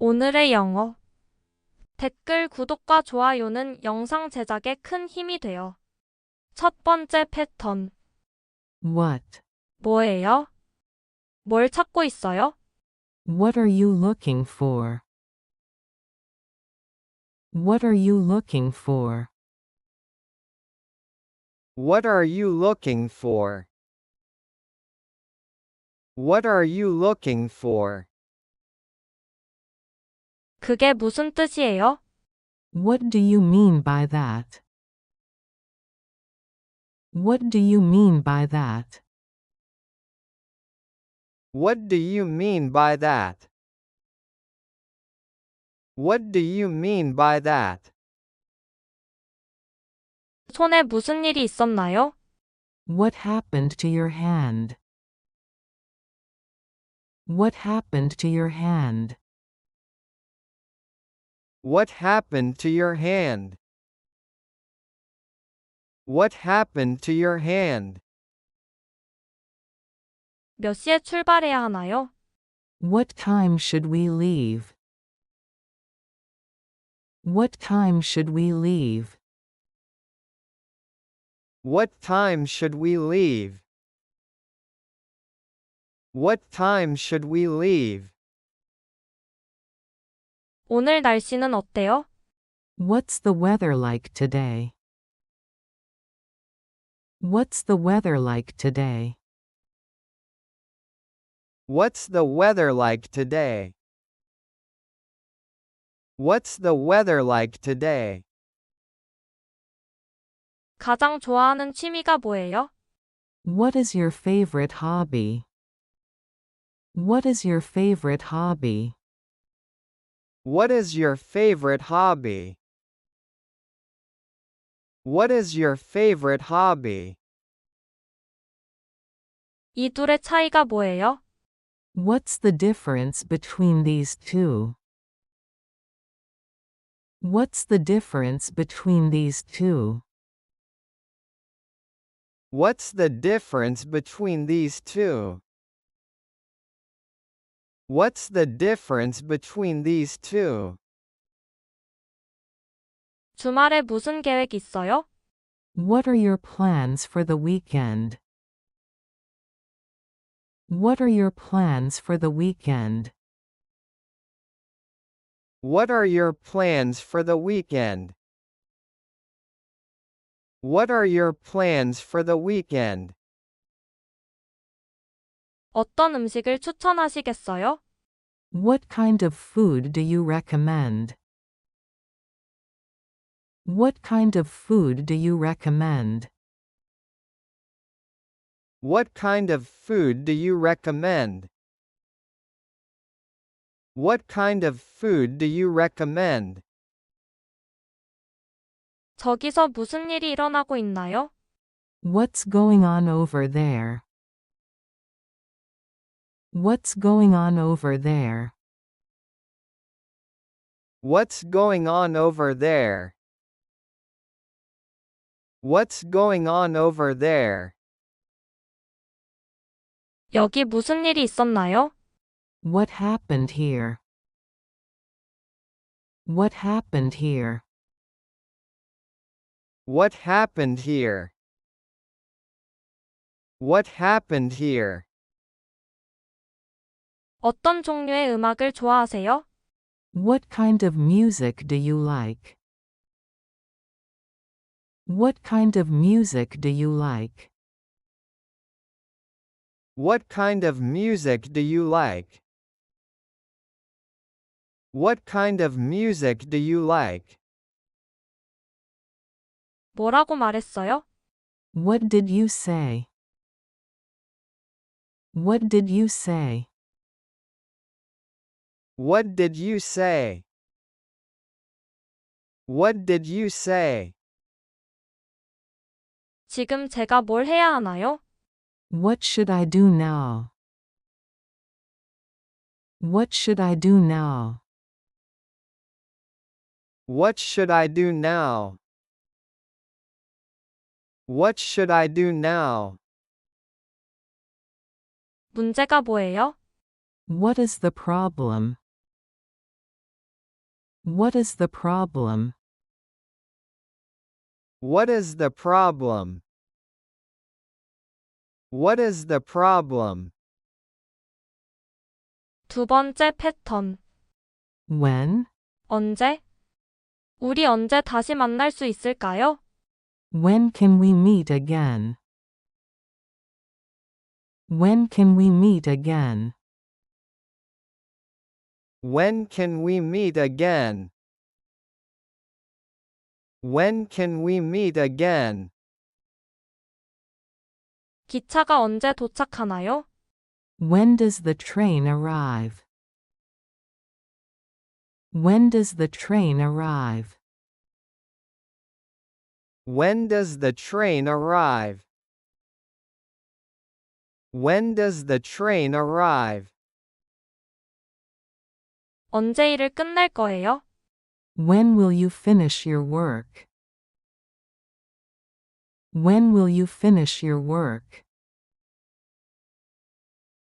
오늘의 영어. 댓글, 구독과 좋아요는 영상 제작에 큰 힘이 돼요. 첫 번째 패턴. What? 뭐예요? 뭘 찾고 있어요? What are you looking for? What are you looking for? What are you looking for? What are you looking for? 그게 무슨 뜻이에요? What do you mean by that? What do you mean by that? What do you mean by that? What do you mean by that? 손에 무슨 일이 있었나요? What happened to your hand? What happened to your hand? What happened to your hand? What happened to your hand? 몇 시에 출발해야 하나요? What time should we leave? What time should we leave? What time should we leave? What time should we leave? 오늘 날씨는 어때요? What's the weather like today? What's the weather like today? What's the weather like today? What's the weather like today? 가장 좋아하는 취미가 뭐예요? What is your favorite hobby? What is your favorite hobby? What is your favorite hobby? What is your favorite hobby? 이 둘의 차이가 뭐예요? What's the difference between these two? What's the difference between these two? What's the difference between these two? What's the difference between these two? 주말에 무슨 계획 있어요? What are your plans for the weekend? What are your plans for the weekend? What are your plans for the weekend? What are your plans for the weekend? 어떤 음식을 추천하시겠어요? What kind of food do you recommend? What kind of food do you recommend? What kind of food do you recommend? What kind of food do you recommend? 저기서 무슨 일이 일어나고 있나요? What's going on over there? What's going on over there? What's going on over there? What's going on over there? 여기 무슨 일이 있었나요? What happened here? What happened here? What happened here? What happened here? 어떤 종류의 음악을 좋아하세요? What kind of music do you like? What kind of music do you like? What kind of music do you like? What kind of music do you like? 뭐라고 말했어요? What did you say? What did you say? What did you say? What did you say? 지금 제가 뭘 해야 하나요? What should I do now? What should I do now? What should I do now? What should I do now? 문제가 뭐예요? What is the problem? What is the problem? What is the problem? What is the problem? 두 번째 패턴. When? 언제? 우리 언제 다시 만날 수 있을까요? When can we meet again? When can we meet again? When can we meet again? When can we meet again? 기차가 언제 도착하나요? When does the train arrive? When does the train arrive? When does the train arrive? When does the train arrive? 언제 일을 끝낼 거예요? When will you finish your work? When will you finish your work?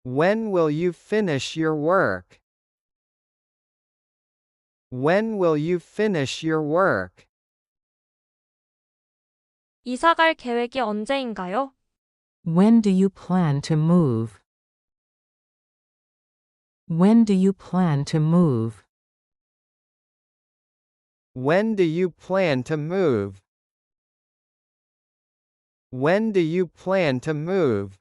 When will you finish your work? When will you finish your work? 이사 갈 계획이 언제인가요? When do you plan to move? When do you plan to move? When do you plan to move? When do you plan to move?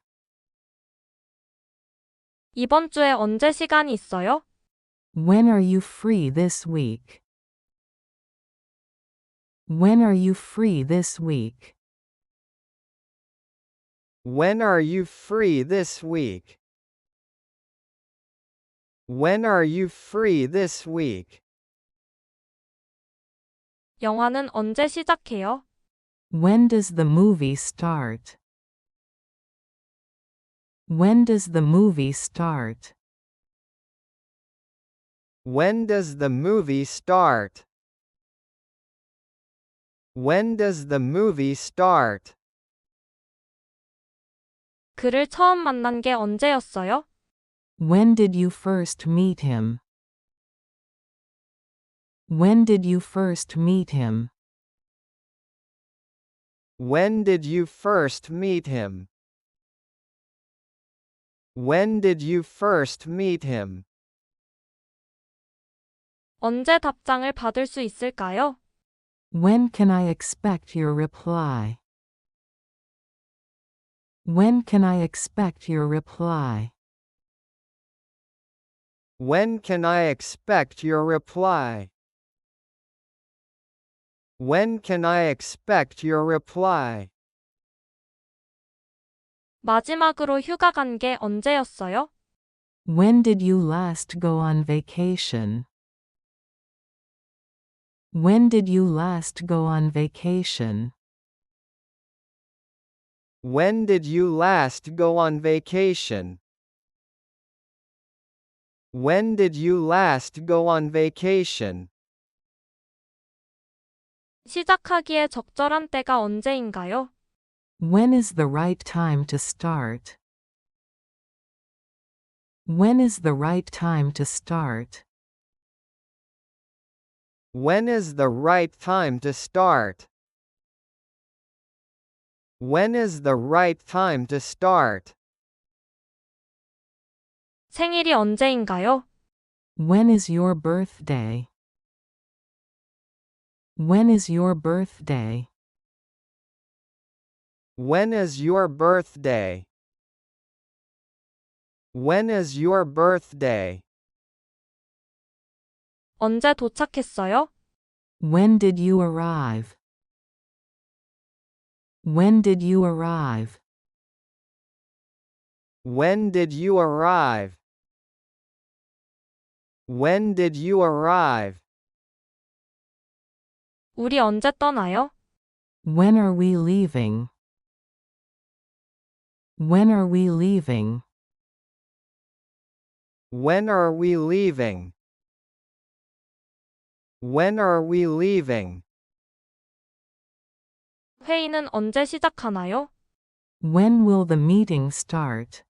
이번 주에 언제 시간이 있어요? When are you free this week? When are you free this week? When are you free this week? When are you free this week? 영화는 언제 시작해요? When does the movie start? When does the movie start? When does the movie start? When does the movie start? 그를 처음 만난 게 언제였어요? When did you first meet him? When did you first meet him? When did you first meet him? When did you first meet him? 언제 답장을 받을 수 있을까요? When can I expect your reply? When can I expect your reply? When can I expect your reply? When can I expect your reply? 마지막으로 휴가 간 게 언제였어요? When did you last go on vacation? When did you last go on vacation? When did you last go on vacation? When did you last go on vacation? 시작하기에 적절한 때가 언제인가요? When is the right time to start? When is the right time to start? When is the right time to start? When is the right time to start? 생일이 언제인가요? When is your birthday? When is your birthday? When is your birthday? When is your birthday? 언제 도착했어요? When did you arrive? When did you arrive? When did you arrive? When did you arrive? 우리 언제 떠나요? When are we leaving? When are we leaving? When are we leaving? When are we leaving? 회의는 언제 시작하나요? When will the meeting start?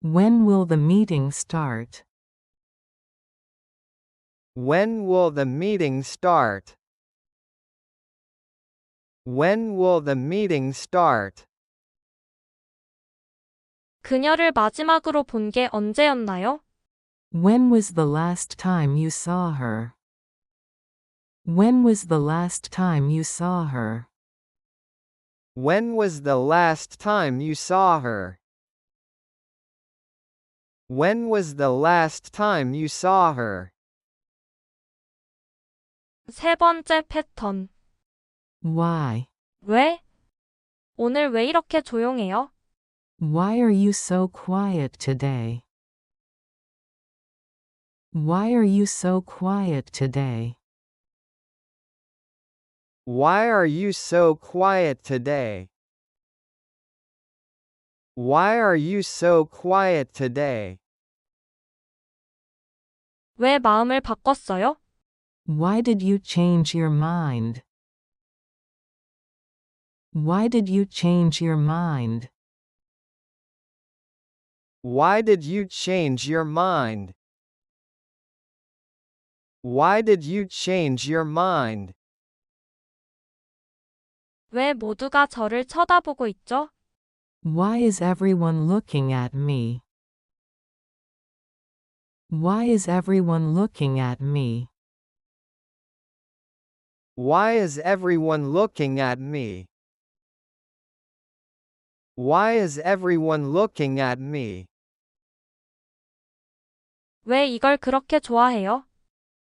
When will the meeting start? When will the meeting start? When will the meeting start? 그녀를 마지막으로 본 게 언제였나요? When was the last time you saw her? When was the last time you saw her? When was the last time you saw her? When was the last time you saw her? 세 번째 패턴. Why? 왜? 오늘 왜 이렇게 조용해요? Why are you so quiet today? Why are you so quiet today? Why are you so quiet today? Why are you so quiet today? 왜 마음을 바꿨어요? Why did you change your mind? Why did you change your mind? Why did you change your mind? Why did you change your mind? 왜 모두가 저를 쳐다보고 있죠? Why is everyone looking at me? Why is everyone looking at me? Why is everyone looking at me? Why is everyone looking at me? 왜 이걸 그렇게 좋아해요?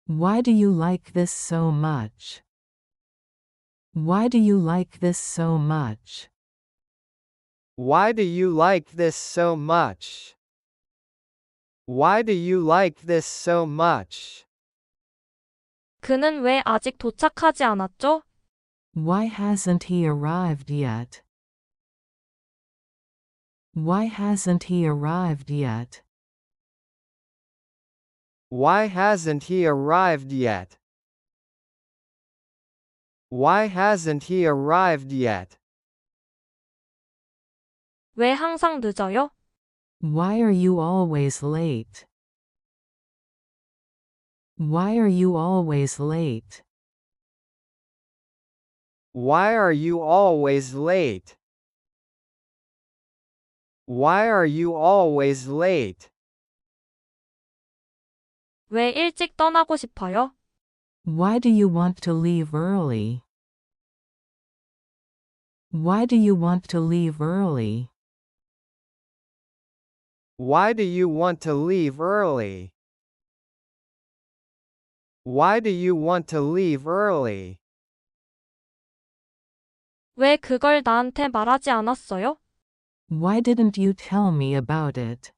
Why do you like this so much? Why do you like this so much? Why do you like this so much? Why do you like this so much? 그는 왜 아직 도착하지 않았죠? Why hasn't he arrived yet? Why hasn't he arrived yet? Why hasn't he arrived yet? Why hasn't he arrived yet? 왜 항상 늦어요? Why are you always late? Why are you always late? Why are you always late? Why are you always late? 왜 일찍 떠나고 싶어요? Why do you want to leave early? Why do you want to leave early? Why do you want to leave early? Why do you want to leave early? 왜 그걸 나한테 말하지 않았어요? Why didn't you tell me about it?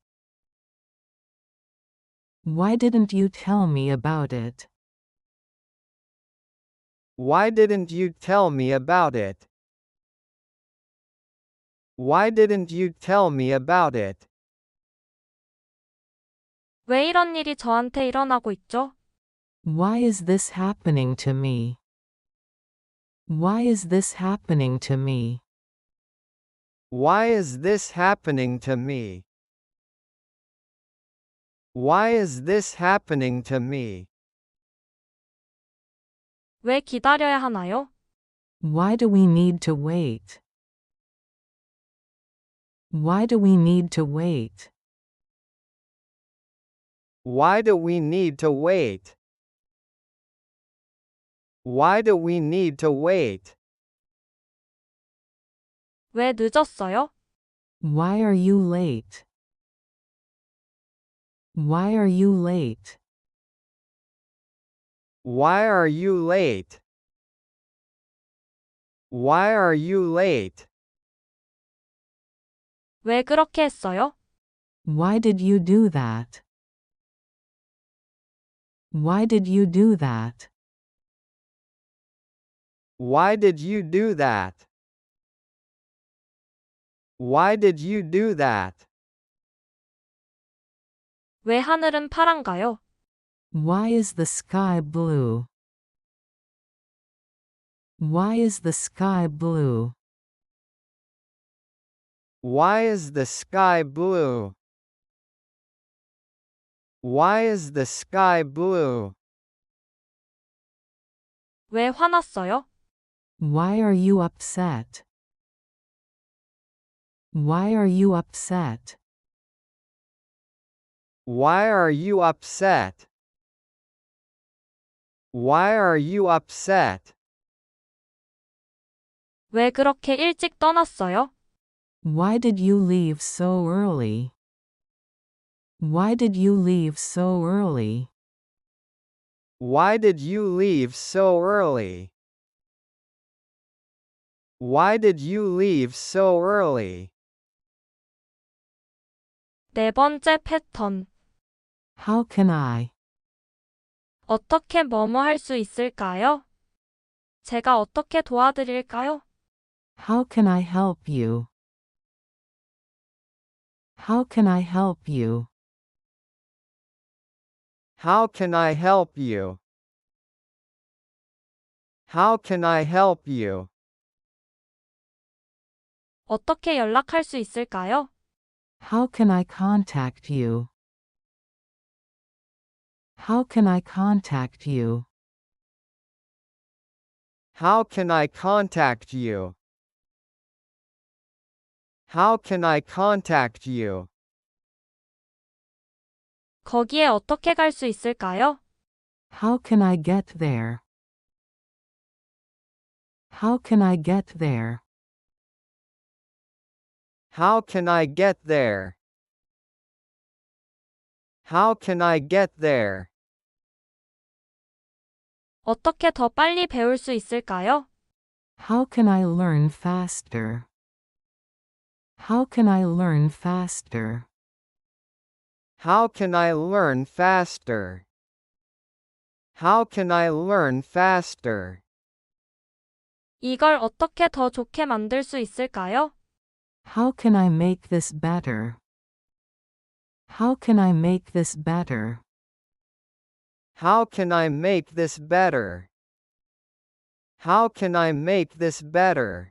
Why didn't you tell me about it? Why didn't you tell me about it? Why didn't you tell me about it? 왜 이런 일이 저한테 일어나고 있죠? Why is this happening to me? Why is this happening to me? Why is this happening to me? Why is this happening to me? 왜 기다려야 하나요? Why do we need to wait? Why do we need to wait? Why do we need to wait? Why do we need to wait? 왜 늦었어요? Why are you late? Why are you late? Why are you late? Why are you late? 왜 그렇게 했어요? Why did you do that? Why did you do that? Why did you do that? Why did you do that? 왜 하늘은 파란가요? Why is the sky blue? Why is the sky blue? Why is the sky blue? Why is the sky blue? 왜 화났어요? Why are you upset? Why are you upset? Why are you upset? Why are you upset? 왜 그렇게 일찍 떠났어요? Why did you leave so early? Why did you leave so early? Why did you leave so early? Why did you leave so early? 네 번째 패턴. How can I? 어떻게 뭐뭐 할 수 있을까요? 제가 어떻게 도와드릴까요? How can I help you? How can I help you? How can I help you? How can I help you? 어떻게 연락할 수 있을까요? How can I contact you? How can I contact you? How can I contact you? How can I contact you? 거기에 어떻게 갈 수 있을까요? How can I get there? How can I get there? How can I get there? How can I get there? 어떻게 더 빨리 배울 수 있을까요? How can I learn faster? How can I learn faster? How can I learn faster? How can I learn faster? 이걸 어떻게 더 좋게 만들 수 있을까요? How can I make this better? How can I make this better? How can I make this better? How can I make this better?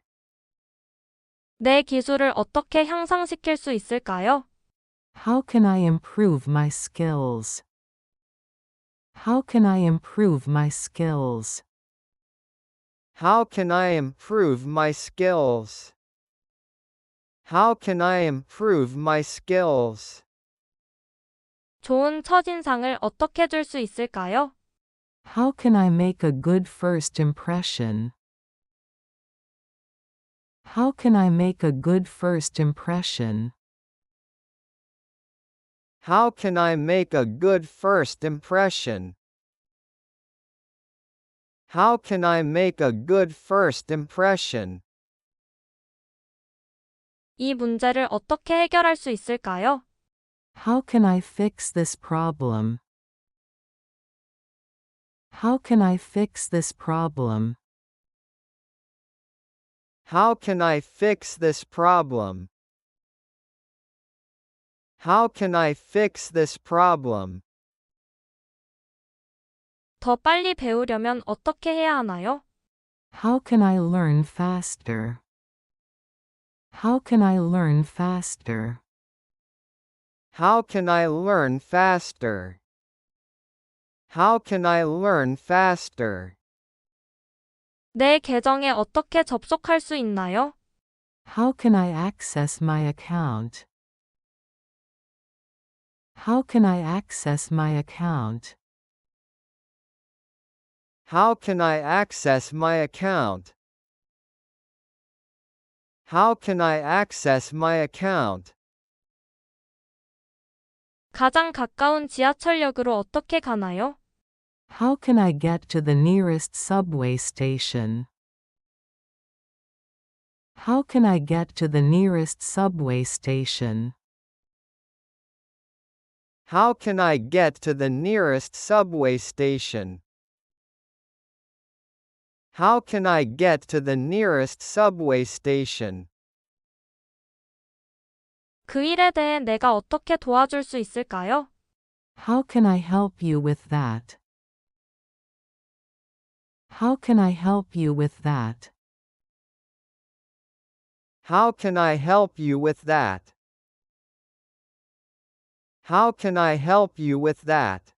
내 기술을 어떻게 향상시킬 수 있을까요? How can I improve my skills? How can I improve my skills? How can I improve my skills? How can I improve my skills? 좋은 첫인상을 어떻게 줄 수 있을까요? How can I make a good first impression? How can I make a good first impression? How can I make a good first impression? How can I make a good first impression? 이 문제를 어떻게 해결할 수 있을까요? How can I fix this problem? How can I fix this problem? How can I fix this problem? How can I fix this problem? 더 빨리 배우려면 어떻게 해야 하나요? How can I learn faster? How can I learn faster? How can I learn faster? How can I learn faster? 내 계정에 어떻게 접속할 수 있나요? How can I access my account? How can I access my account? How can I access my account? How can I access my account? 가장 가까운 지하철역으로 어떻게 가나요? How can I get to the nearest subway station? How can I get to the nearest subway station? How can I get to the nearest subway station? How can I get to the nearest subway station? 그 일에 대해 내가 어떻게 도와줄 수 있을까요? How can I help you with that? How can I help you with that? How can I help you with that? How can I help you with that?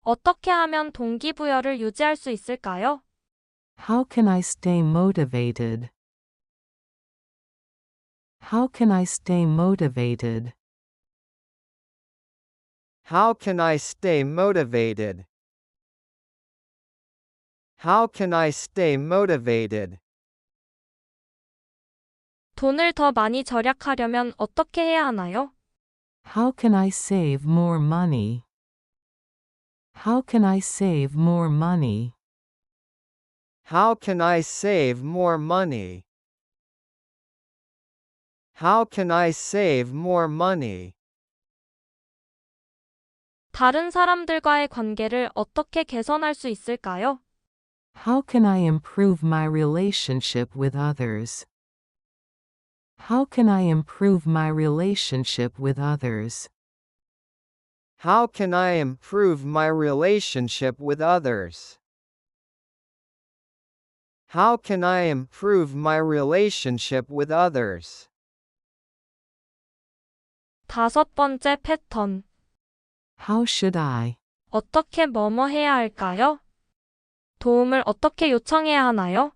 어떻게 하면 동기부여를 유지할 수 있을까요? How can I stay motivated? How can I stay motivated? How can I stay motivated? How can I stay motivated? 돈을 더 많이 절약하려면 어떻게 해야 하나요? How can I save more money? How can I save more money? How can I save more money? How can I save more money? 다른 사람들과의 관계를 어떻게 개선할 수 있을까요? How can I improve my relationship with others? How can I improve my relationship with others? How can I improve my relationship with others? How can I improve my relationship with others? 다섯 번째 패턴. How should I? 어떻게 뭐뭐 해야 할까요? 도움을 어떻게 요청해야 하나요?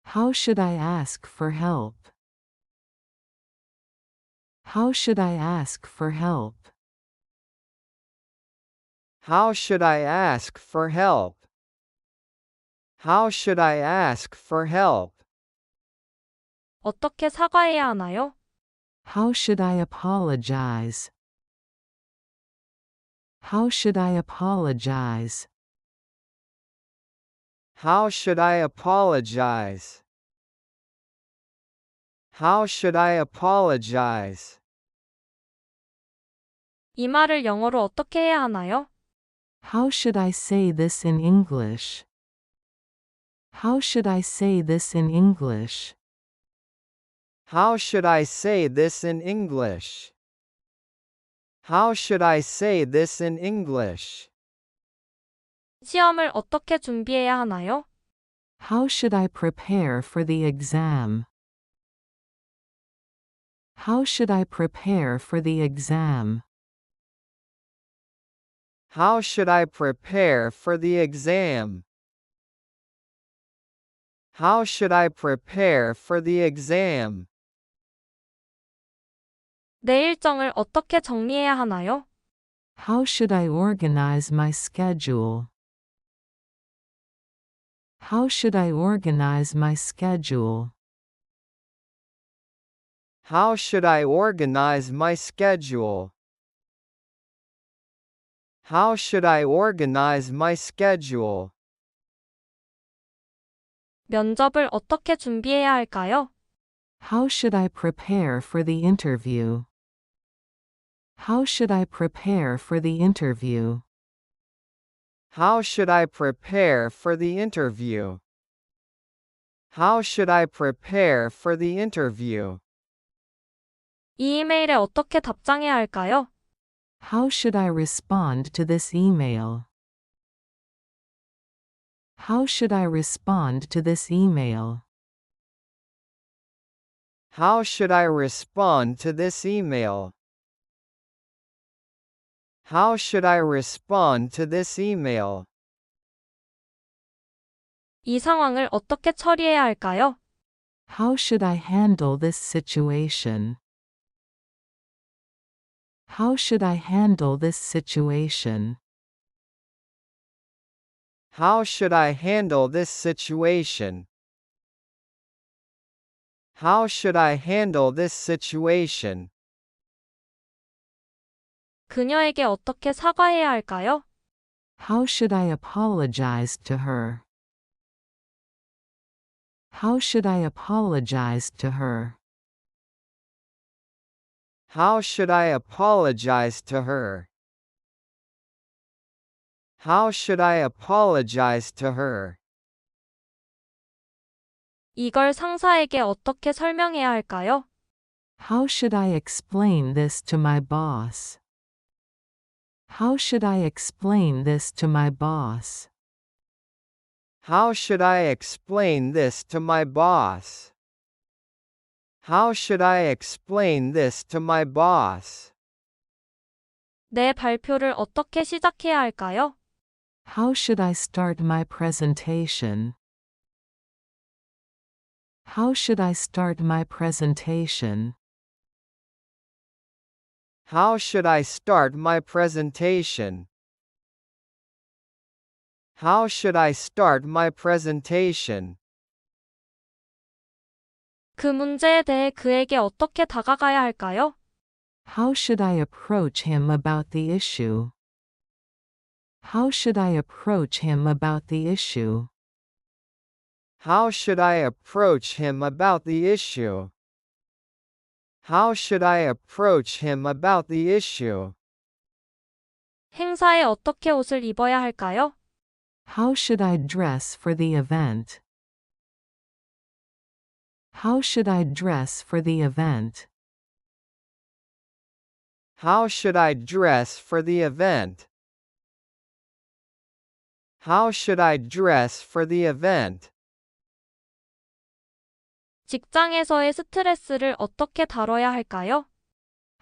How should I ask for help? How should I ask for help? How should I ask for help? How should I ask for help? 어떻게 사과해야 하나요? How should I apologize? How should I apologize? How should I apologize? How should I apologize? 이 말을 영어로 어떻게 해야 하나요? How should I say this in English? How should I say this in English? How should I say this in English? How should I say this in English? 시험을 어떻게 준비해야 하나요? How should I prepare for the exam? How should I prepare for the exam? How should I prepare for the exam? How should I prepare for the exam? 내 일정을 어떻게 정리해야 하나요? How should I organize my schedule? How should I organize my schedule? How should I organize my schedule? How should I organize my schedule? 면접을 어떻게 준비해야 할까요? How should I prepare for the interview? How should I prepare for the interview? How should I prepare for the interview? How should I prepare for the interview? 이 이메일에 어떻게 답장해야 할까요? How should I respond to this email? How should I respond to this email? How should I respond to this email? How should I respond to this email? 이 상황을 어떻게 처리해야 할까요? How should I handle this situation? How should I handle this situation? How should I handle this situation? How should I handle this situation? 그녀에게 어떻게 사과해야 할까요? How should I apologize to her? How should I apologize to her? How should I apologize to her? How should I apologize to her? 이걸 상사에게 어떻게 설명해야 할까요? How should I explain this to my boss? How should I explain this to my boss? How should I explain this to my boss? How should I explain this to my boss? 내 발표를 어떻게 시작해야 할까요? How should I start my presentation? How should I start my presentation? How should I start my presentation? How should I start my presentation? 그 문제에 대해 그에게 어떻게 다가가야 할까요? How should I approach him about the issue? How should I approach him about the issue? How should I approach him about the issue? How should I approach him about the issue? 행사에 어떻게 옷을 입어야 할까요? How should I dress for the event? How should I dress for the event? How should I dress for the event? How should I dress for the event? 직장에서의 스트레스를 어떻게 다뤄야 할까요?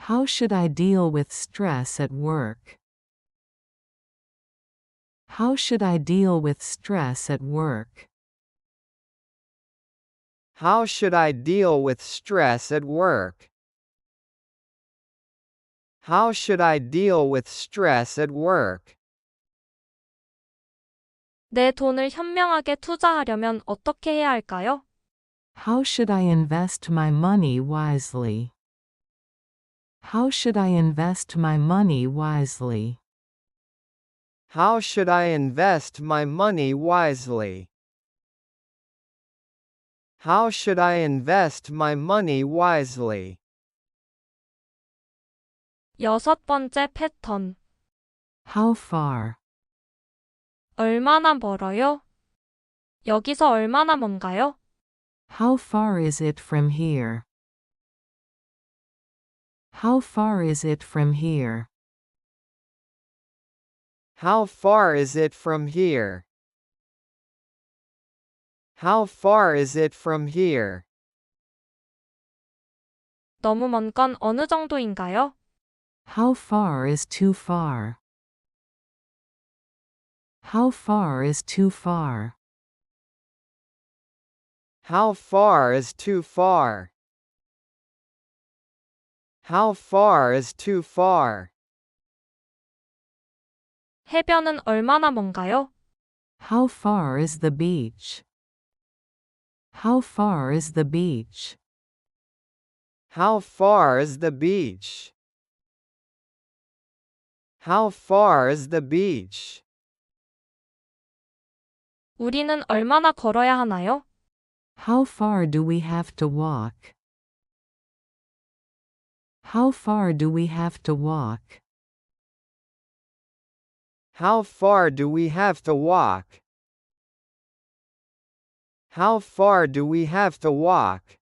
How should I deal with stress at work? How should I deal with stress at work? How should I deal with stress at work? How should I deal with stress at work? 내 돈을 현명하게 투자하려면 어떻게 해야 할까요? How should I invest my money wisely? How should I invest my money wisely? How should I invest my money wisely? How should I invest my money wisely? 여섯 번째 패턴. How far? 얼마나 멀어요? 여기서 얼마나 먼가요? How far is it from here? How far is it from here? How far is it from here? How far is it from here? 너무 먼 건 어느 정도인가요? How far is too far? How far is too far? How far is too far? How far is too far? 해변은 얼마나 먼가요? How far is the beach? How far is the beach? How far is the beach? How far is the beach? 우리는 얼마나 걸어야 하나요? How far do we have to walk? How far do we have to walk? How far do we have to walk? How far do we have to walk?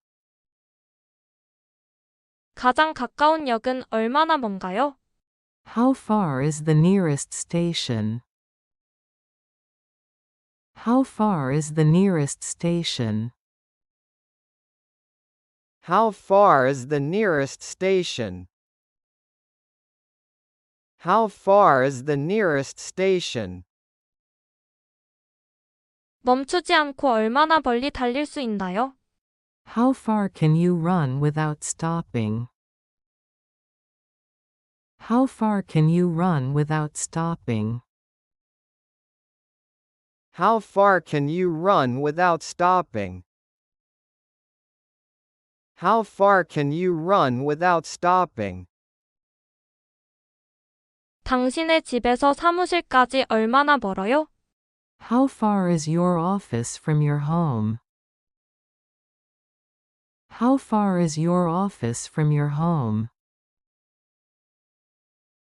가장 가까운 역은 얼마나 먼가요? How far is the nearest station? How far is the nearest station? How far is the nearest station? How far is the nearest station? 멈추지 않고 얼마나 멀리 달릴 수 있나요? How far can you run without stopping? How far can you run without stopping? How far can you run without stopping? How far can you run without stopping? 당신의 집에서 사무실까지 얼마나 멀어요? How far is your office from your home? How far is your office from your home?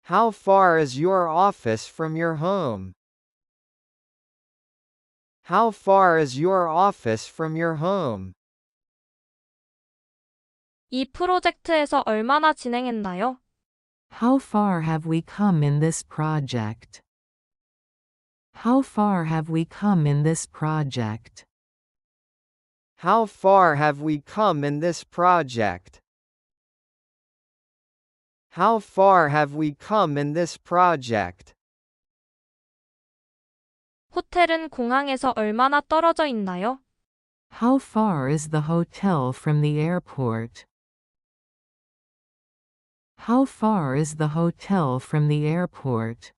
How far is your office from your home? How far is your office from your home? 이 프로젝트에서 얼마나 진행했나요? How far have we come in this project? How far have we come in this project? How far have we come in this project? How far have we come in this project? 호텔은 공항에서 얼마나 떨어져 있나요? How far is the hotel from the airport? How far is the hotel from the airport?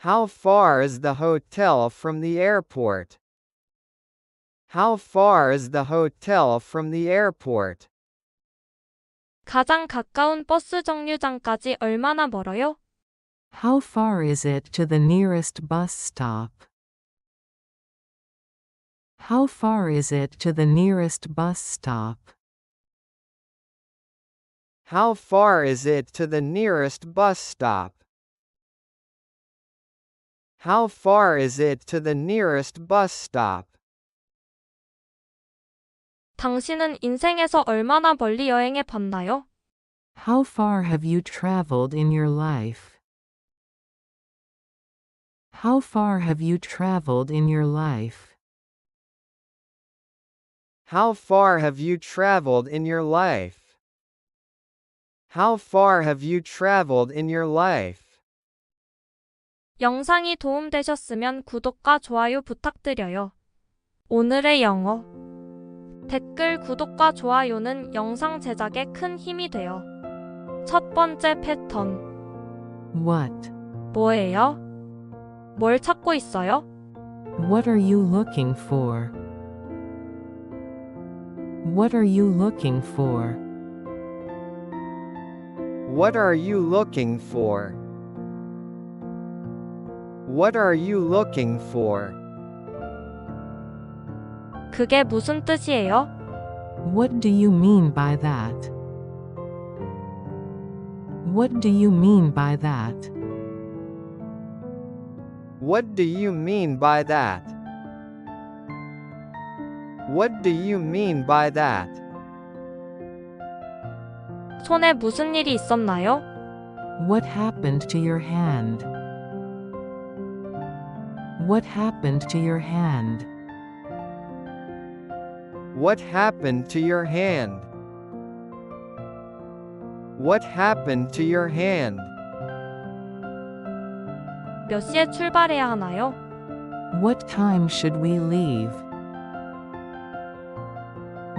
How far is the hotel from the airport? How far is the hotel from the airport? 가장 가까운 버스 정류장까지 얼마나 멀어요? How far is it to the nearest bus stop? How far is it to the nearest bus stop? How far is it to the nearest bus stop? How far is it to the nearest bus stop? 당신은 인생에서 얼마나 멀리 여행해 봤나요? How far have you traveled in your life? How far have you traveled in your life? How far have you traveled in your life? How far have you traveled in your life? 영상이 도움되셨으면 구독과 좋아요 부탁드려요. 오늘의 영어. 댓글 구독과 좋아요는 영상 제작에 큰 힘이 돼요. 첫 번째 패턴. What? 뭐예요? 뭘 찾고 있어요? What are you looking for? What are you looking for? What are you looking for? What are you looking for? 그게 무슨 뜻이에요? What do you mean by that? What do you mean by that? What do you mean by that? What do you mean by that? 손에 무슨 일이 있었나요? What happened to your hand? What happened to your hand? What happened to your hand? What happened to your hand? 몇 시에 출발해야 하나요? What time should we leave?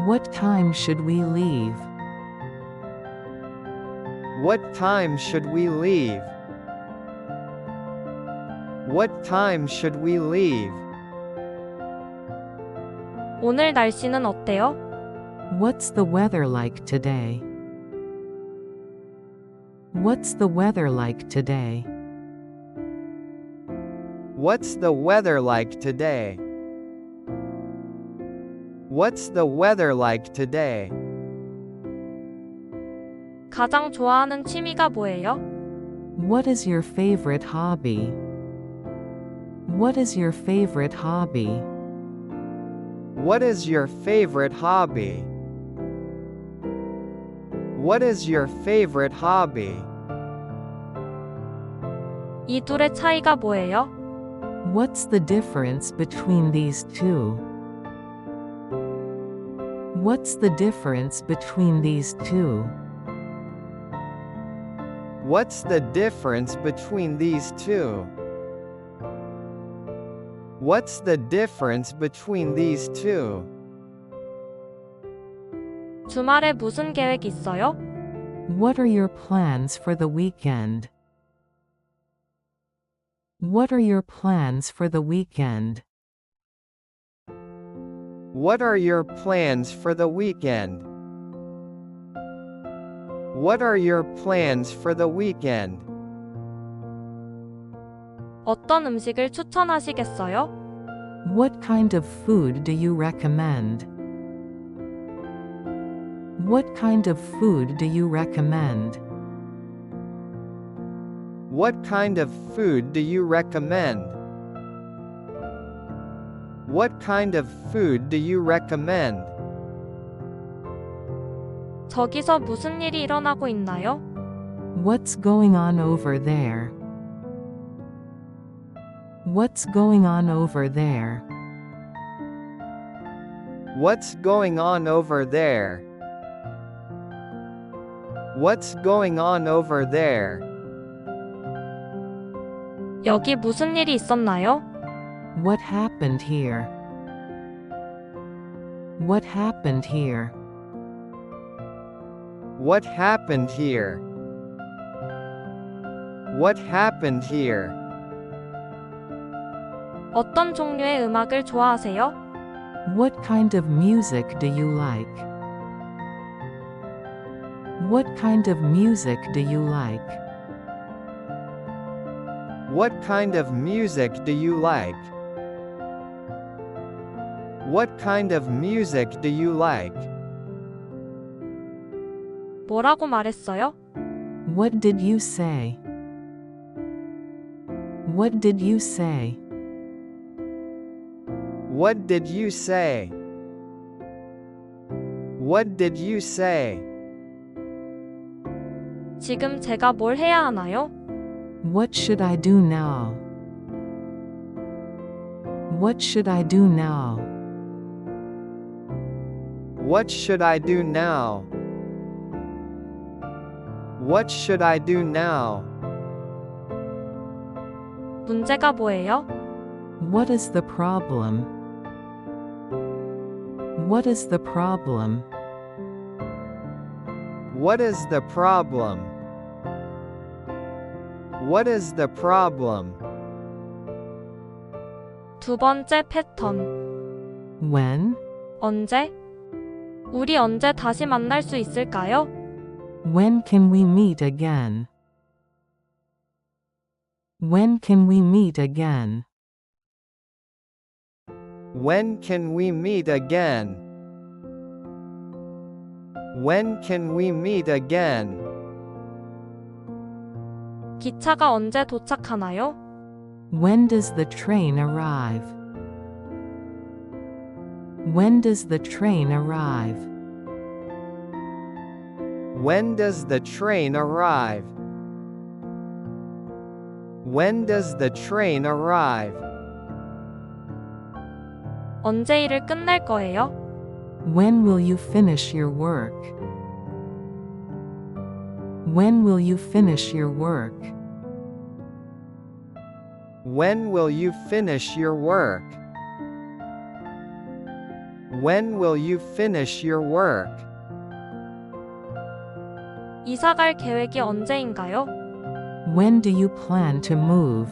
What time should we leave? What time should we leave? What time should we leave? 오늘 날씨는 어때요? What's the weather like today? What's the weather like today? What's the weather like today? What's the weather like today? 가장 좋아하는 취미가 뭐예요? What is your favorite hobby? What is your favorite hobby? What is your favorite hobby? What is your favorite hobby? 이 둘의 차이가 뭐예요? What's the difference between these two? What's the difference between these two? What's the difference between these two? What's the difference between these two? 주말에 무슨 계획 있어요? What are your plans for the weekend? What are your plans for the weekend? What are your plans for the weekend? What are your plans for the weekend? 어떤 음식을 추천하시겠어요? What kind of food do you recommend? What kind of food do you recommend? What kind of food do you recommend? What kind of food do you recommend? 저기서 무슨 일이 일어나고 있나요? What's going on over there? What's going on over there? What's going on over there? What's going on over there? 여기 무슨 일이 있었나요? What happened here? What happened here? What happened here? What happened here? 어떤 종류의 음악을 좋아하세요? What kind of music do you like? What kind of music do you like? What kind of music do you like? What kind of music do you like? 뭐라고 말했어요? What did you say? What did you say? What did you say? What did you say? 지금 제가 뭘 해야 하나요? What should I do now? What should I do now? What should I do now? What should I do now? 문제가 뭐예요? What is the problem? What is the problem? What is the problem? What is the problem? 두 번째 패턴. When? 언제? 우리 언제 다시 만날 수 있을까요? When can we meet again? When can we meet again? When can we meet again? When can we meet again? 기차가 언제 도착하나요? When does the train arrive? When does the train arrive? When does the train arrive? When does the train arrive? 언제 일을 끝낼 거예요? When will you finish your work? When will you finish your work? When will you finish your work? When will you finish your work? 이사 갈 계획이 언제인가요? When do you plan to move?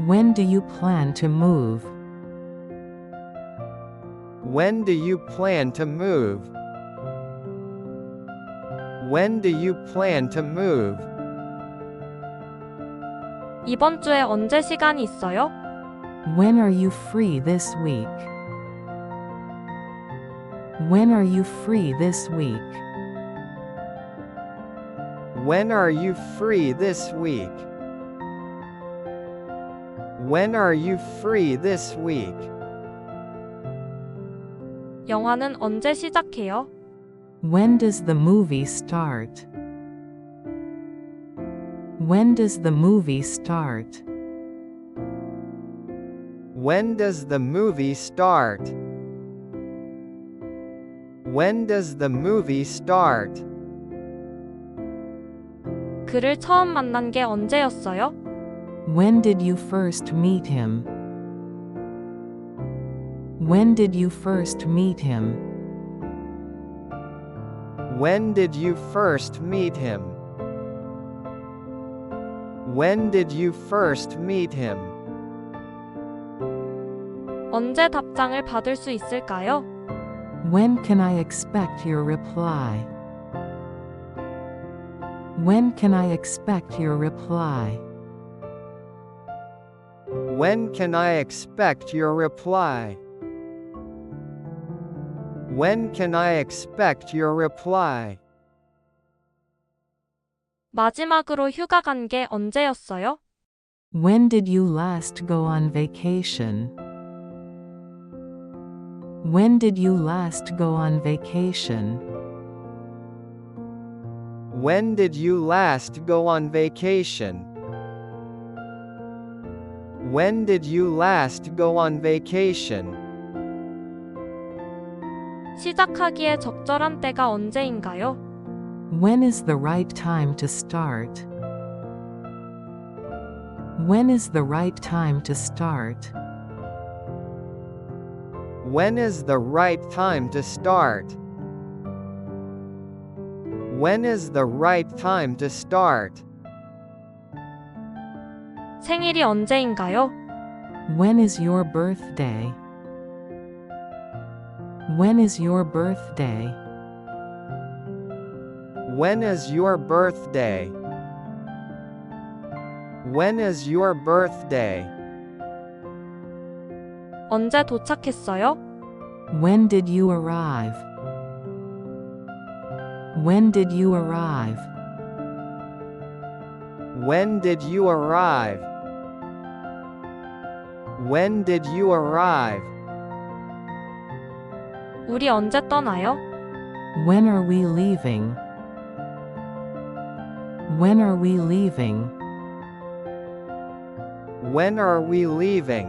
When do you plan to move? When do you plan to move? When do you plan to move? 이번 주에 언제 시간이 있어요? When are you free this week? When are you free this week? When are you free this week? When are you free this week? 영화는 언제 시작해요? When does the movie start? When does the movie start? When does the movie start? When does the movie start? 그를 처음 만난 게 언제였어요? When did you first meet him? When did you first meet him? When did you first meet him? When did you first meet him? 언제 답장을 받을 수 있을까요? When can I expect your reply? When can I expect your reply? When can I expect your reply? When can I expect your reply? 마지막으로 휴가 간 게 언제였어요? When did you last go on vacation? When did you last go on vacation? When did you last go on vacation? When did you last go on vacation? 시작하기에 적절한 때가 언제인가요? When is the right time to start? When is the right time to start? When is the right time to start? When is the right time to start? 생일이 언제인가요? When is your birthday? When is your birthday? When is your birthday? When is your birthday? 언제 도착했어요? When did you arrive? When did you arrive? When did you arrive? When did you arrive? 우리 언제 떠나요? When are we leaving? When are we leaving? When are we leaving?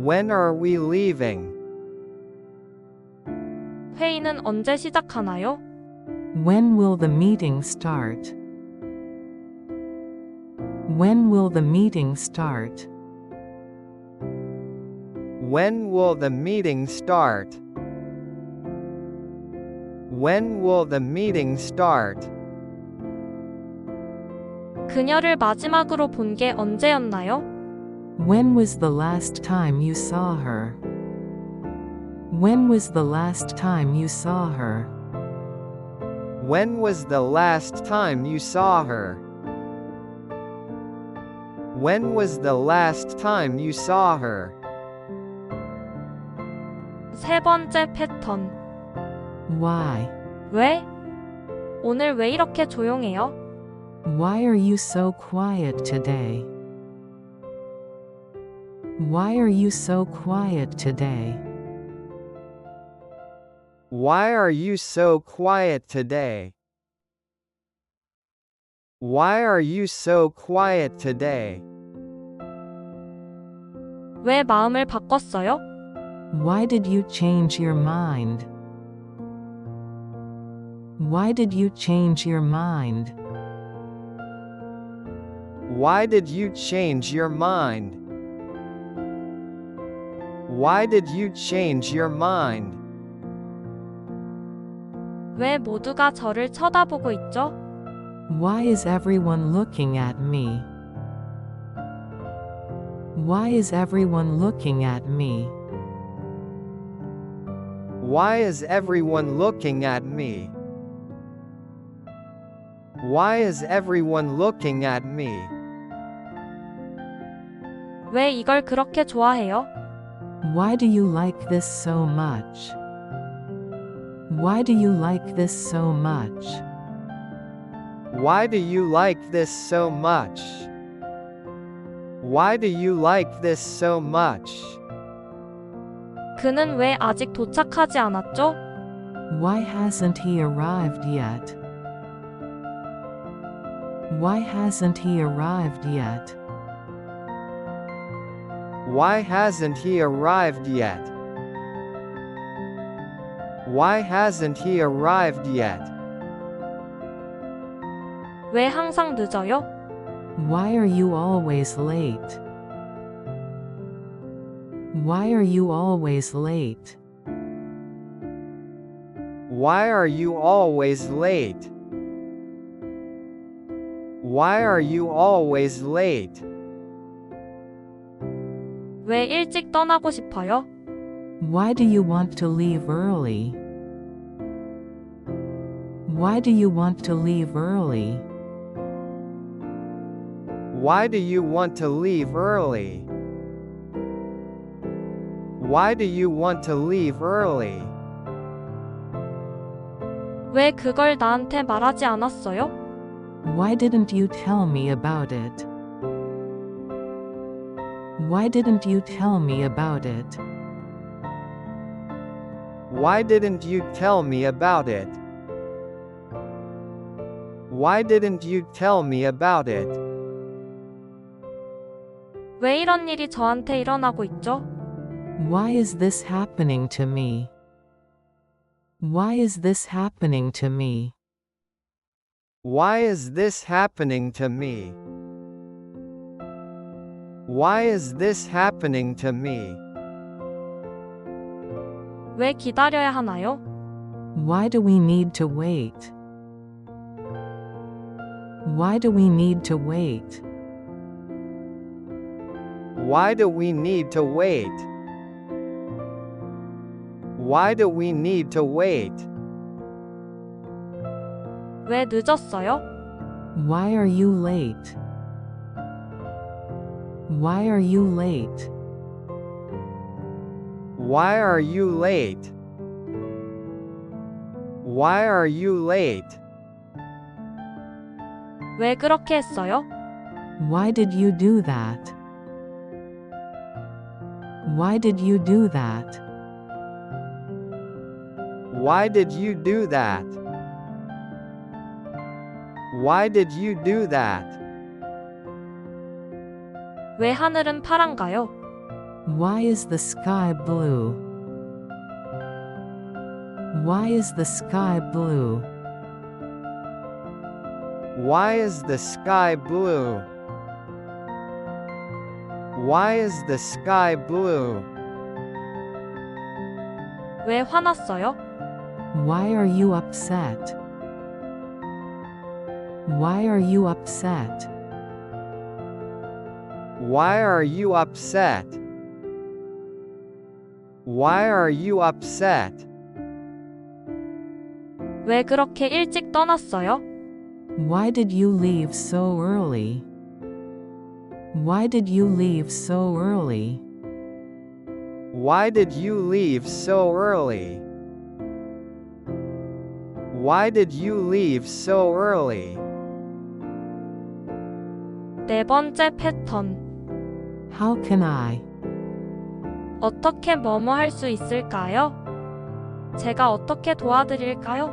When are we leaving? 회의는 언제 시작하나요? When will the meeting start? When will the meeting start? When will the meeting start? When will the meeting start? 그녀를 마지막으로 본 게 언제였나요? When was the last time you saw her? When was the last time you saw her? When was the last time you saw her? When was the last time you saw her? 세 번째 패턴. Why? 왜? 오늘 왜 이렇게 조용해요? Why are you so quiet today? Why are you so quiet today? Why are you so quiet today? Why are you so quiet today? 왜 마음을 바꿨어요? Why did you change your mind? Why did you change your mind? Why did you change your mind? Why did you change your mind? 왜 모두가 저를 쳐다보고 있죠? Why is everyone looking at me? Why is everyone looking at me? Why is everyone looking at me? Why is everyone looking at me? 왜 이걸 그렇게 좋아해요? Why do you like this so much? Why do you like this so much? Why do you like this so much? Why do you like this so much? 그는 왜 아직 도착하지 않았죠? Why hasn't he arrived yet? Why hasn't he arrived yet? Why hasn't he arrived yet? Why hasn't he arrived yet? 왜 항상 늦어요? Why are you always late? Why are you always late? Why are you always late? Why are you always late? 왜 일찍 떠나고 싶어요? Why do you want to leave early? Why do you want to leave early? Why do you want to leave early? Why do you want to leave early? 왜 그걸 나한테 말하지 않았어요? Why didn't you tell me about it? Why didn't you tell me about it? Why didn't you tell me about it? Why didn't you tell me about it? 왜 이런 일이 저한테 일어나고 있죠? Why is this happening to me? Why is this happening to me? Why is this happening to me? Why is this happening to me? 왜 기다려야 하나요? Why do we need to wait? Why do we need to wait? Why do we need to wait? Why do we need to wait? 왜 늦었어요? Why are you late? Why are you late? Why are you late? Why are you late? 왜 그렇게 했어요? Why did you do that? Why did you do that? Why did you do that? Why did you do that? 왜 하늘은 파란가요? Why is the sky blue? Why is the sky blue? Why is the sky blue? Why is the sky blue? 왜 화났어요? Why are you upset? Why are you upset? Why are you upset? Why are you upset? 왜 그렇게 일찍 떠났어요? Why did you leave so early? Why did you leave so early? Why did you leave so early? Why did you leave so early? 네 번째 패턴. How can I? 어떻게 뭐뭐 할 수 있을까요? 제가 어떻게 도와드릴까요?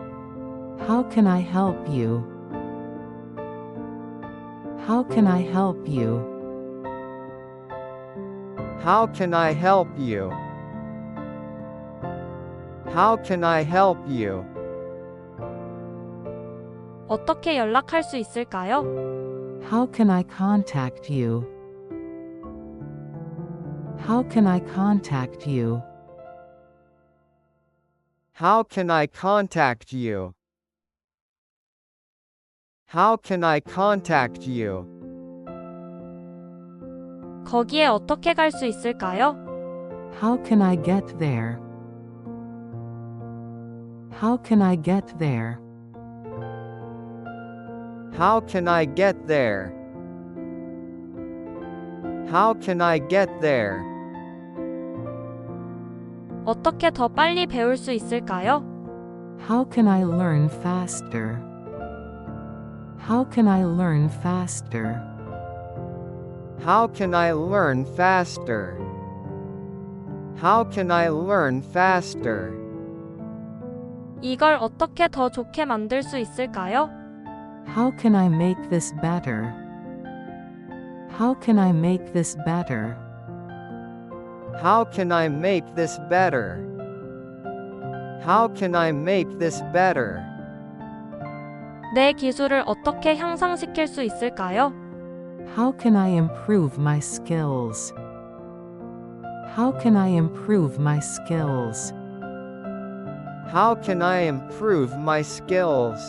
How can I help you? How can I help you? How can I help you? How can I help you? 어떻게 연락할 수 있을까요? How can I contact you? How can I contact you? How can I contact you? How can I contact you? 거기에 어떻게 갈 수 있을까요? How can I get there? How can I get there? How can I get there? How can I get there? 어떻게 더 빨리 배울 수 있을까요? How can I learn faster? How can I learn faster? How can I learn faster? How can I learn faster? 이걸 어떻게 더 좋게 만들 수 있을까요? How can I make this better? How can I make this better? How can I make this better? How can I make this better? 내 기술을 어떻게 향상시킬 수 있을까요? How can I improve my skills? How can I improve my skills? How can I improve my skills?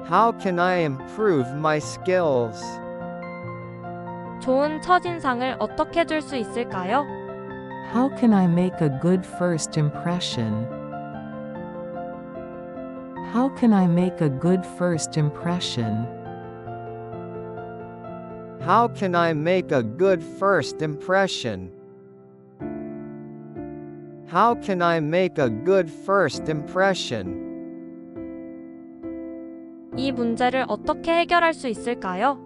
How can I improve my skills? 좋은 첫인상을 어떻게 줄 수 있을까요? How can I make a good first impression? How can I make a good first impression? How can I make a good first impression? How can I make a good first impression? 이 문제를 어떻게 해결할 수 있을까요?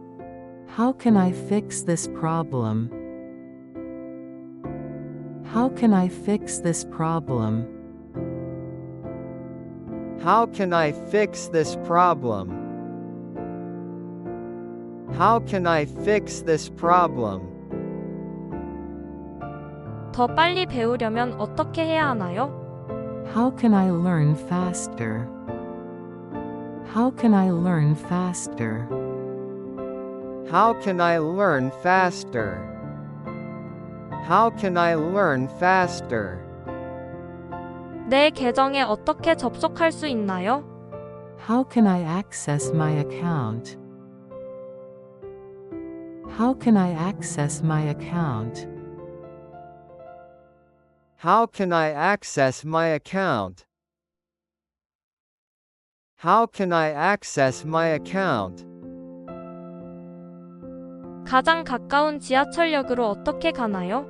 How can I fix this problem? How can I fix this problem? How can I fix this problem? How can I fix this problem? 더 빨리 배우려면 어떻게 해야 하나요? How can I learn faster? How can I learn faster? How can I learn faster? How can I learn faster? 내 계정에 어떻게 접속할 수 있나요? How can I access my account? How can I access my account? How can I access my account? How can I access my account? 가장 가까운 지하철역으로 어떻게 가나요?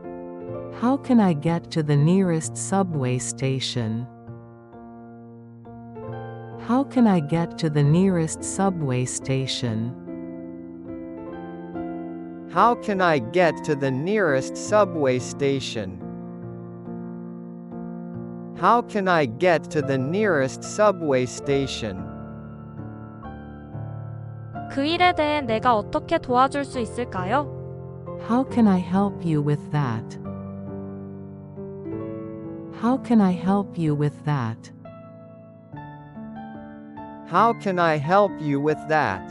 How can I get to the nearest subway station? How can I get to the nearest subway station? How can I get to the nearest subway station? How can I get to the nearest subway station? 그 일에 대해 내가 어떻게 도와줄 수 있을까요? How can I help you with that? How can I help you with that? How can I help you with that?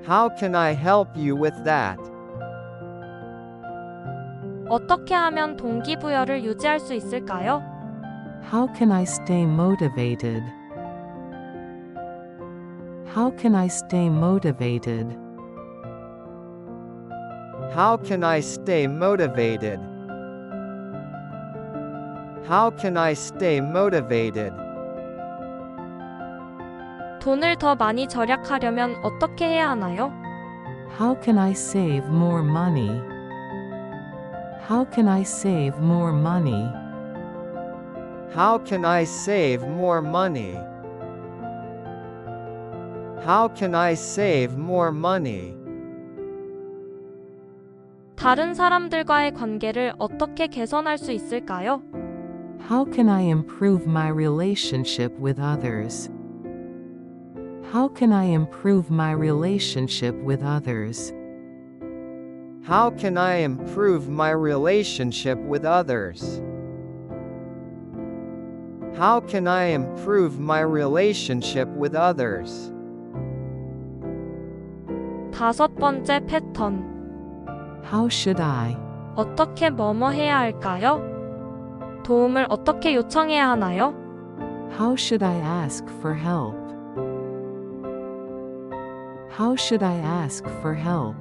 How can I help you with that? 어떻게 하면 동기부여를 유지할 수 있을까요? How can I stay motivated? How can I stay motivated? How can I stay motivated? How can I stay motivated? 돈을 더 많이 절약하려면 어떻게 해야 하나요? How can I save more money? How can I save more money? How can I save more money? How can I save more money? 다른 사람들과의 관계를 어떻게 개선할 수 있을까요? How can I improve my relationship with others? How can I improve my relationship with others? How can I improve my relationship with others? How can I improve my relationship with others? 다섯 번째 패턴. How should I? 어떻게 뭐뭐 해야 할까요? 도움을 어떻게 요청해야 하나요? How should I ask for help? How should I ask for help?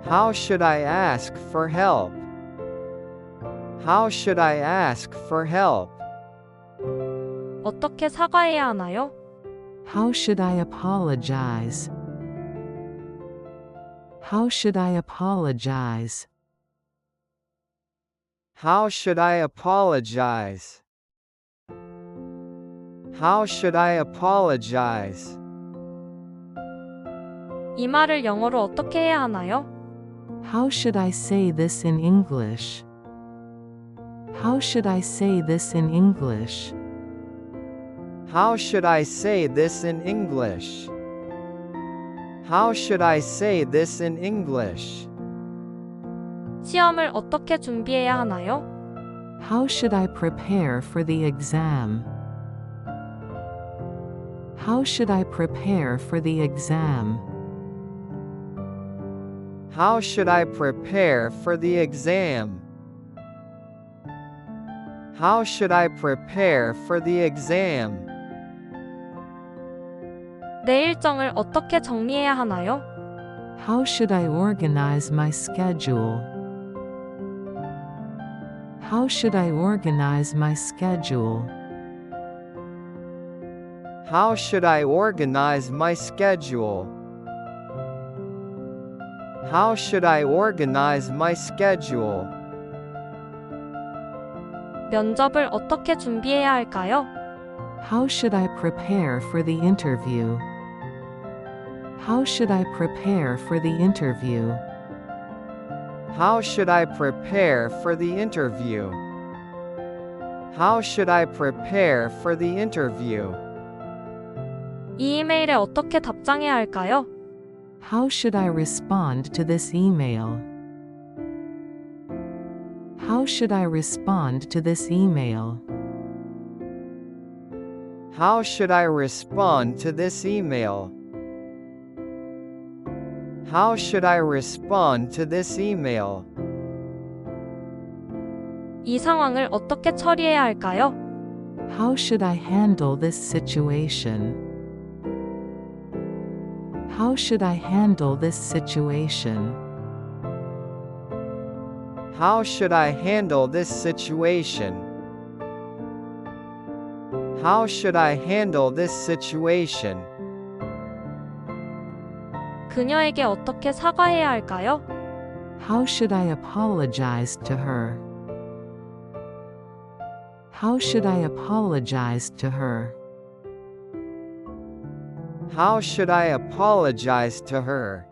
How should I ask for help? How should I ask for help? 어떻게 사과해야 하나요? How should I apologize? How should I apologize? How should I apologize? How should I apologize? 이 말을 영어로 어떻게 해야 하나요? How should I say this in English? How should I say this in English? How should I say this in English? How should I say this in English? 시험을 어떻게 준비해야 하나요? How should I prepare for the exam? How should I prepare for the exam? How should I prepare for the exam? How should I prepare for the exam? 내 일정을 어떻게 정리해야 하나요? How should I organize my schedule? How should I organize my schedule? How should I organize my schedule? How should I organize my schedule? 면접을 어떻게 준비해야 할까요? How should I prepare for the interview? How should I prepare for the interview? How should I prepare for the interview? How should I prepare for the interview? 이 이메일에 어떻게 답장해야 할까요? How should I respond to this email? How should I respond to this email? How should I respond to this email? How should I respond to this email? 이 상황을 어떻게 처리해야 할까요? How should I handle this situation? How should I handle this situation? How should I handle this situation? How should I handle this situation? 그녀에게 어떻게 사과해야 할까요? How should I apologize to her? How should I apologize to her? How should I apologize to her?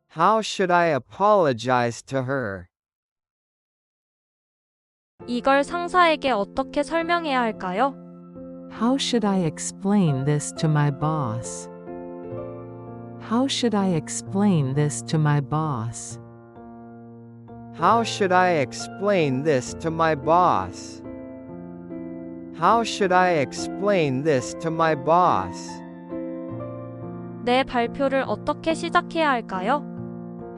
How should I apologize to her? 이걸 상사에게 어떻게 설명해야 할까요? How should I explain this to my boss? How should I explain this to my boss? How should I explain this to my boss? How should I explain this to my boss? 내 발표를 어떻게 시작해야 할까요?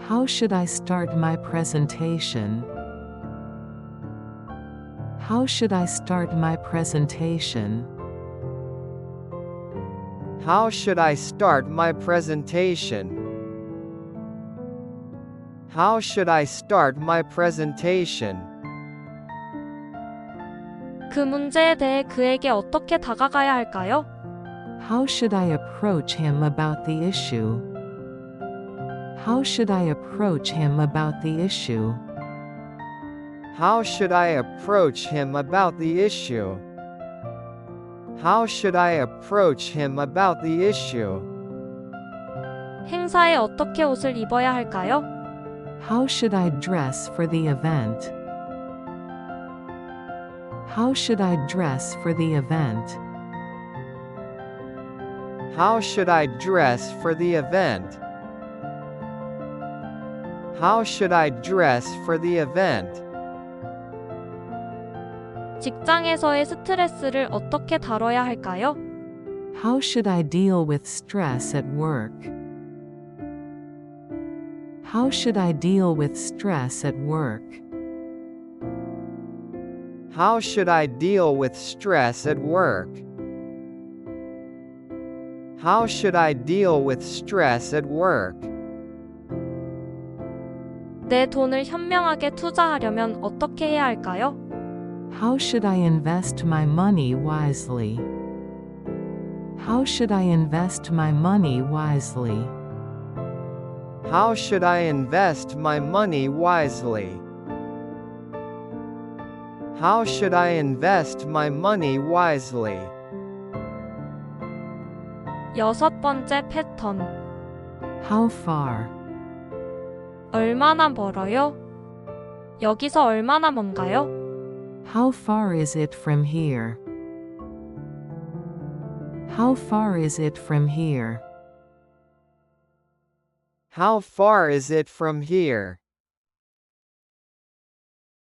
How should I start my presentation? How should I start my presentation? How should I start my presentation? How should I start my presentation? 그 문제에 대해 그에게 어떻게 다가가야 할까요? How should I approach him about the issue? How should I approach him about the issue? How should I approach him about the issue? How should I approach him about the issue? 행사에 어떻게 옷을 입어야 할까요? How should I dress for the event? How should I dress for the event? How should I dress for the event? How should I dress for the event? 직장에서의 스트레스를 어떻게 다뤄야 할까요? How should I deal with stress at work? How should I deal with stress at work? How should I deal with stress at work? How should I deal with stress at work? 내 돈을 현명하게 투자하려면 어떻게 해야 할까요? How should I invest my money wisely? How should I invest my money wisely? How should I invest my money wisely? How should I invest my money wisely? 여섯 번째 패턴. How far? 얼마나 멀어요? 여기서 얼마나 먼가요? How far is it from here? How far is it from here? How far is it from here?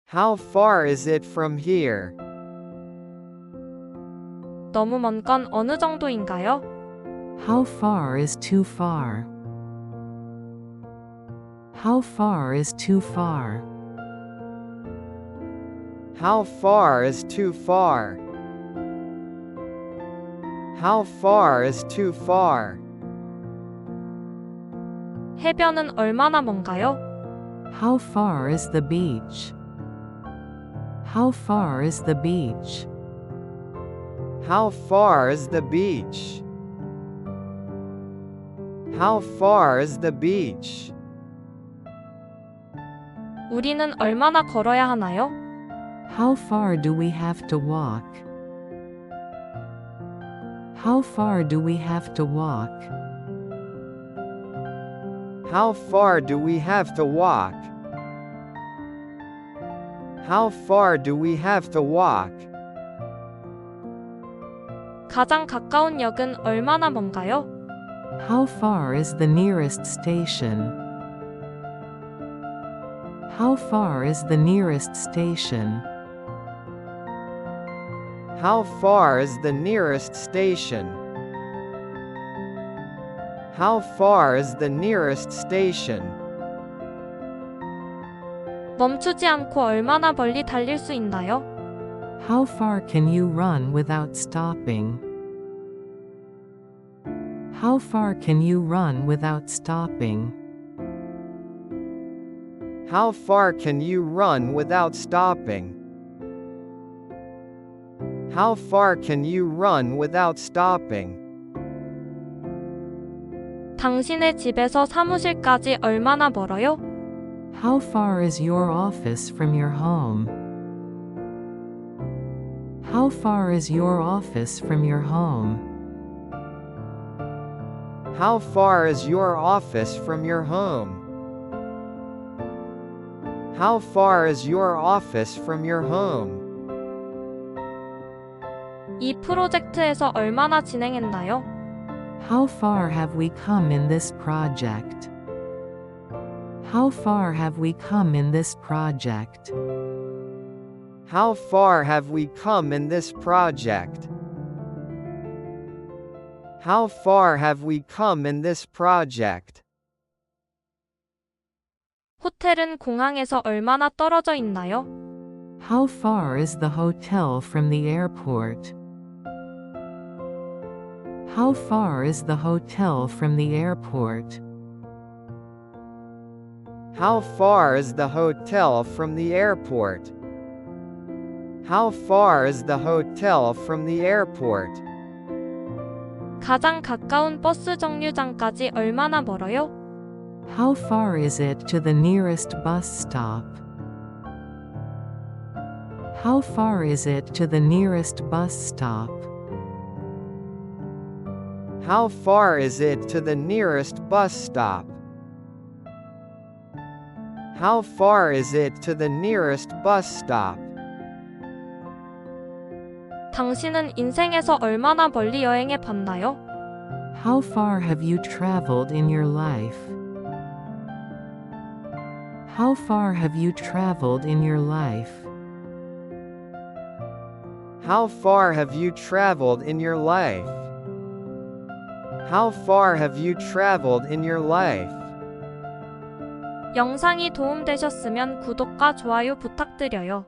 How far is it from here? 너무 먼 건 어느 정도인가요? How far is too far? How far is too far? How far is too far? How far is too far? 해변은 얼마나 먼가요? How far is the beach? How far is the beach? How far is the beach? How far is the beach? 우리는 얼마나 걸어야 하나요? How far do we have to walk? How far do we have to walk? How far do we have to walk? How far do we have to walk? 가장 가까운 역은 얼마나 먼가요? How far is the nearest station? How far is the nearest station? How far is the nearest station? How far is the nearest station? 멈추지 않고 얼마나 멀리 달릴 수 있나요? How far can you run without stopping? How far can you run without stopping? How far can you run without stopping? How far can you run without stopping? 당신의 집에서 사무실까지 얼마나 멀어요? How far is your office from your home? How far is your office from your home? How far is your office from your home? How far is your office from your home? 이 프로젝트에서 얼마나 진행했나요? How far have we come in this project? How far have we come in this project? How far have we come in this project? How far have we come in this project? 호텔은 공항에서 얼마나 떨어져 있나요? How far is the hotel from the airport? How far is the hotel from the airport? How far is the hotel from the airport? How far is the hotel from the airport? 가장 가까운 버스 정류장까지 얼마나 멀어요? How far is it to the nearest bus stop? How far is it to the nearest bus stop? How far is it to the nearest bus stop? How far is it to the nearest bus stop? 당신은 인생에서 얼마나 멀리 여행해 봤나요? How far have you traveled in your life? How far have you traveled in your life? How far have you traveled in your life? How far have you traveled in your life? 영상이 도움되셨으면 구독과 좋아요 부탁드려요.